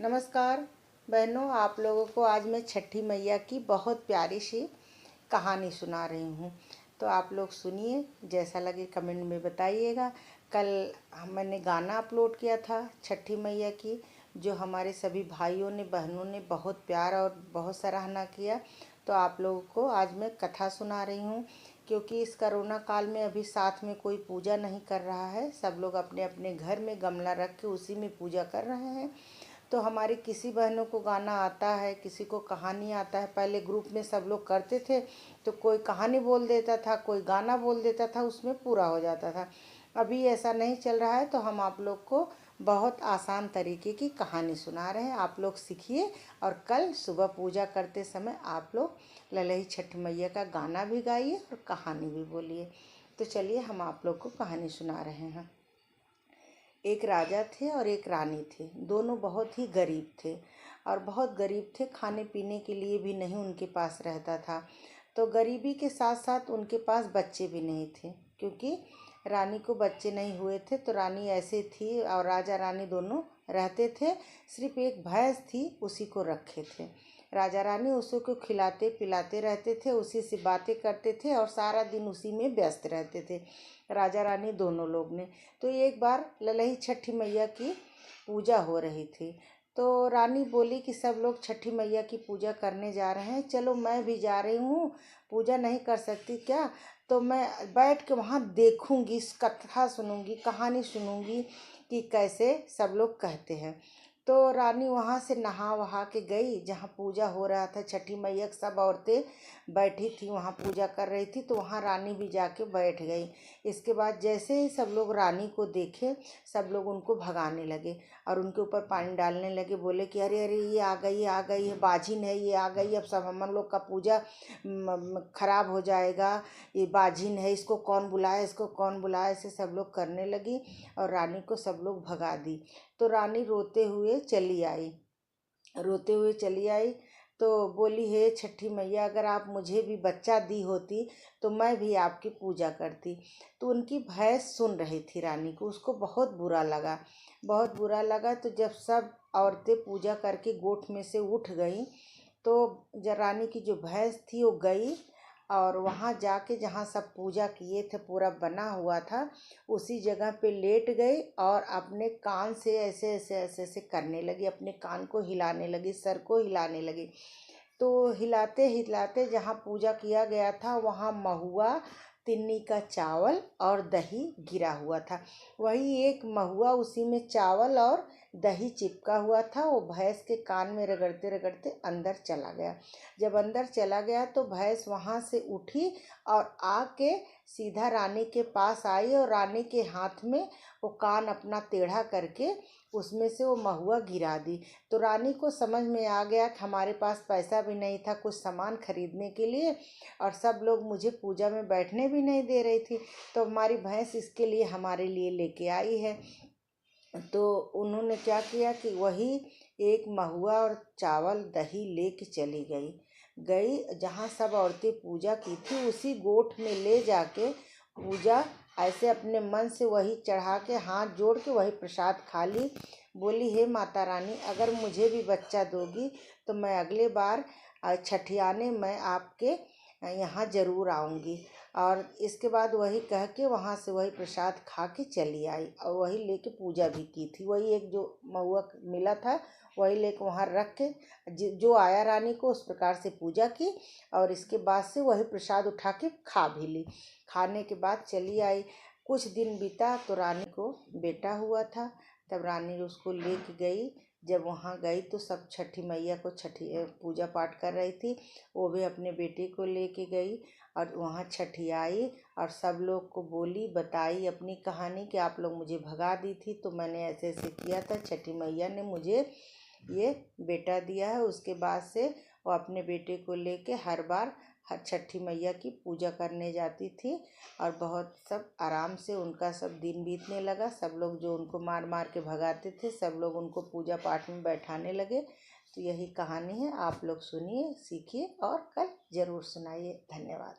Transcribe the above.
नमस्कार बहनों, आप लोगों को आज मैं छठी मैया की बहुत प्यारी सी कहानी सुना रही हूँ। तो आप लोग सुनिए, जैसा लगे कमेंट में बताइएगा। कल मैंने गाना अपलोड किया था छठी मैया की, जो हमारे सभी भाइयों ने बहनों ने बहुत प्यार और बहुत सराहना किया। तो आप लोगों को आज मैं कथा सुना रही हूँ, क्योंकि इस कोरोना काल में अभी साथ में कोई पूजा नहीं कर रहा है। सब लोग अपने अपने घर में गमला रख के उसी में पूजा कर रहे हैं। तो हमारी किसी बहनों को गाना आता है, किसी को कहानी आता है। पहले ग्रुप में सब लोग करते थे, तो कोई कहानी बोल देता था, कोई गाना बोल देता था, उसमें पूरा हो जाता था। अभी ऐसा नहीं चल रहा है, तो हम आप लोग को बहुत आसान तरीके की कहानी सुना रहे हैं। आप लोग सीखिए और कल सुबह पूजा करते समय आप लोग ललही छठ मैया का गाना भी गाइए और कहानी भी बोलिए। तो चलिए हम आप लोग को कहानी सुना रहे हैं। एक राजा थे और एक रानी थे। दोनों बहुत ही गरीब थे और बहुत गरीब थे, खाने पीने के लिए भी नहीं उनके पास रहता था। तो गरीबी के साथ साथ उनके पास बच्चे भी नहीं थे, क्योंकि रानी को बच्चे नहीं हुए थे। तो रानी ऐसे थी और राजा रानी दोनों रहते थे। सिर्फ एक भैंस थी, उसी को रखे थे। राजा रानी उसी को खिलाते पिलाते रहते थे, उसी से बातें करते थे और सारा दिन उसी में व्यस्त रहते थे, राजा रानी दोनों लोग ने। तो एक बार ललही छठी मैया की पूजा हो रही थी। तो रानी बोली कि सब लोग छठी मैया की पूजा करने जा रहे हैं, चलो मैं भी जा रही हूँ। पूजा नहीं कर सकती क्या? तो मैं बैठ के वहाँ देखूँगी, कथा सुनूँगी, कहानी सुनूँगी कि कैसे सब लोग कहते हैं। तो रानी वहाँ से नहा वहा के गई जहाँ पूजा हो रहा था। छठी मैया सब औरतें बैठी थी, वहाँ पूजा कर रही थी, तो वहाँ रानी भी जाके बैठ गई। इसके बाद जैसे ही सब लोग रानी को देखे, सब लोग उनको भगाने लगे और उनके ऊपर पानी डालने लगे। बोले कि अरे अरे ये आ गई है, बाझिन है, ये आ गई, अब सब हम लोग का पूजा खराब हो जाएगा, ये बाझिन है, इसको कौन बुलाए, इसको कौन बुलाए। ऐसे सब लोग करने लगी और रानी को सब लोग भगा दी। तो रानी रोते हुए चली आई, रोते हुए चली आई। तो बोली, हे छठी मैया, अगर आप मुझे भी बच्चा दी होती तो मैं भी आपकी पूजा करती। तो उनकी भैंस सुन रही थी रानी को, उसको बहुत बुरा लगा, बहुत बुरा लगा। तो जब सब औरतें पूजा करके गोठ में से उठ गई, तो जब रानी की जो भैंस थी वो गई और वहाँ जाके जहाँ सब पूजा किए थे पूरा बना हुआ था, उसी जगह पे लेट गई और अपने कान से ऐसे ऐसे ऐसे ऐसे करने लगी, अपने कान को हिलाने लगी, सर को हिलाने लगी। तो हिलाते हिलाते जहाँ पूजा किया गया था वहाँ महुआ, तिन्नी का चावल और दही गिरा हुआ था। वही एक महुआ, उसी में चावल और दही चिपका हुआ था। वो भैंस के कान में रगड़ते रगड़ते अंदर चला गया। जब अंदर चला गया तो भैंस वहाँ से उठी और आके सीधा रानी के पास आई और रानी के हाथ में वो कान अपना टेढ़ा करके उसमें से वो महुआ गिरा दी। तो रानी को समझ में आ गया कि हमारे पास पैसा भी नहीं था कुछ सामान खरीदने के लिए, और सब लोग मुझे पूजा में बैठने भी नहीं दे रही थी, तो हमारी भैंस इसके लिए हमारे लिए लेके आई है। तो उन्होंने क्या किया कि वही एक महुआ और चावल दही लेके चली गई जहाँ सब औरतें पूजा की थी, उसी गोठ में ले जाके पूजा ऐसे अपने मन से वही चढ़ा के हाथ जोड़ के वही प्रसाद खा ली। बोली, हे माता रानी, अगर मुझे भी बच्चा दोगी तो मैं अगले बार छठियाने मैं आपके यहाँ ज़रूर आऊँगी। और इसके बाद वही कह के वहाँ से वही प्रसाद खा के चली आई और वही लेके पूजा भी की थी। वही एक जो महुआ मिला था वही लेके वहाँ रख के जो आया रानी को उस प्रकार से पूजा की और इसके बाद से वही प्रसाद उठा के खा भी ली। खाने के बाद चली आई। कुछ दिन बीता तो रानी को बेटा हुआ था। तब रानी उसको लेके गई। जब वहाँ गई तो सब छठी मैया को छठी पूजा पाठ कर रही थी, वो भी अपने बेटे को लेके गई और वहाँ छठियाई और सब लोग को बोली, बताई अपनी कहानी कि आप लोग मुझे भगा दी थी तो मैंने ऐसे ऐसे किया था, छठी मैया ने मुझे ये बेटा दिया है। उसके बाद से वो अपने बेटे को लेके हर बार हर छठी मैया की पूजा करने जाती थी और बहुत सब आराम से उनका सब दिन बीतने लगा। सब लोग जो उनको मार मार के भगाते थे सब लोग उनको पूजा पाठ में बैठाने लगे। तो यही कहानी है, आप लोग सुनिए, सीखिए और कल ज़रूर सुनाइए। धन्यवाद।